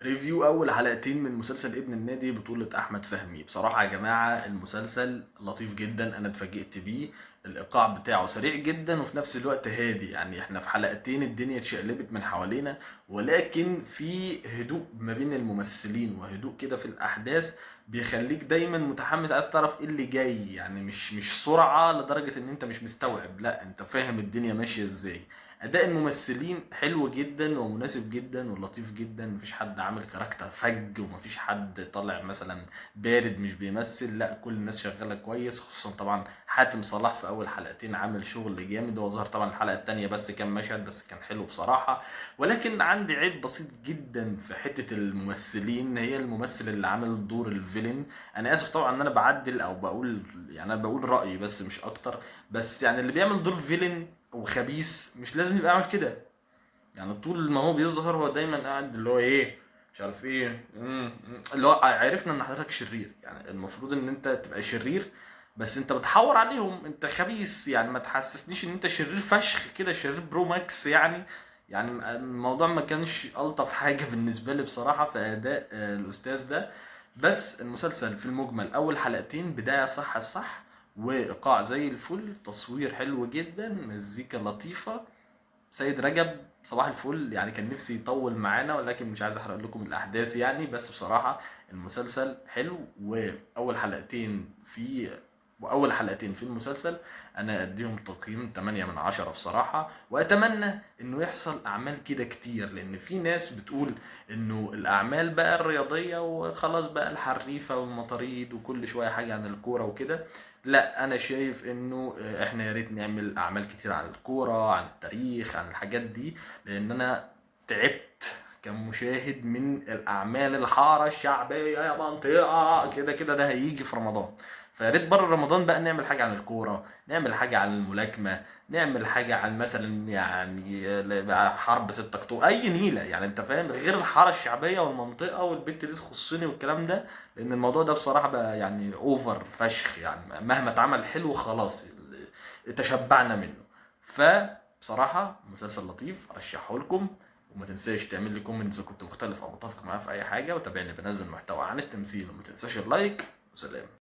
ريفيو اول حلقتين من مسلسل ابن النادي بطولة احمد فهمي. بصراحة يا جماعة المسلسل لطيف جدا، انا اتفاجئت بيه. الايقاع بتاعه سريع جدا وفي نفس الوقت هادي، يعني احنا في حلقتين الدنيا اتشقلبت من حوالينا، ولكن في هدوء ما بين الممثلين وهدوء كده في الاحداث بيخليك دايما متحمس عايز تعرف ايه اللي جاي. يعني مش سرعة لدرجة ان انت مش مستوعب، لا انت فاهم الدنيا ماشية ازاي. اداء الممثلين حلو جدا ومناسب جدا ولطيف جدا، مفيش حد عامل كاركتر فج ومفيش حد طالع مثلا بارد مش بيمثل، لا كل الناس شغاله كويس. خصوصا طبعا حاتم صلاح في اول حلقتين عامل شغل جامد، هو ظهر طبعا الحلقه التانية بس كان مشهد بس كان حلو بصراحه. ولكن عندي عيب بسيط جدا في حته الممثلين، هي الممثل اللي عامل دور الفيلن. انا اسف طبعا ان انا بعدل او بقول، يعني انا بقول رايي بس مش اكتر. بس يعني اللي بيعمل دور فيلن وخبيث مش لازم يبقى عامل كده. يعني طول ما هو بيظهر هو دايما قاعد اللي هو ايه، مش عارف ايه، اللي هو عرفنا ان حضرتك شرير، يعني المفروض ان انت تبقى شرير بس انت بتحور عليهم، انت خبيث. يعني ما تحسسنيش ان انت شرير فشخ كده، شرير برو ماكس يعني. يعني الموضوع ما كانش الطف حاجه بالنسبه لي بصراحه في اداء الاستاذ ده. بس المسلسل في المجمل اول حلقتين بدايه صح الصح، وايقاع زي الفل، تصوير حلو جدا، مزيكا لطيفه. سيد رجب صباح الفل، يعني كان نفسي يطول معانا ولكن مش عايز احرق لكم الاحداث يعني. بس بصراحة المسلسل حلو، واول حلقتين في المسلسل انا اديهم تقييم 8 من 10 بصراحة. واتمنى انه يحصل اعمال كده كتير، لان في ناس بتقول انه الاعمال بقى الرياضية وخلاص بقى الحريفة والمطاريد وكل شوية حاجة عن الكورة وكده. لا انا شايف انه احنا يا ريت نعمل اعمال كتير عن الكوره، عن التاريخ، عن الحاجات دي، لان انا تعبت كمشاهد من الاعمال الحاره الشعبيه يا منطقه كده كده. ده هيجي في رمضان، فيا ريت بره رمضان بقى نعمل حاجه عن الكوره، نعمل حاجه عن الملاكمه، نعمل حاجه عن مثلا يعني حرب 6 اكتوبر، اي نيله يعني انت فاهم، غير الحاره الشعبيه والمنطقه والبت دي تخصني والكلام ده. لان الموضوع ده بصراحه بقى يعني اوفر فشخ، يعني مهما اتعمل حلو خلاص تشبعنا منه. فبصراحه مسلسل لطيف ارشحه لكم. وما تنساش تعمل لي كومنت اذا كنت مختلف او متفق معايا في اي حاجه، وتابعني بنزل محتوى عن التمثيل، وما تنساش اللايك. وسلام.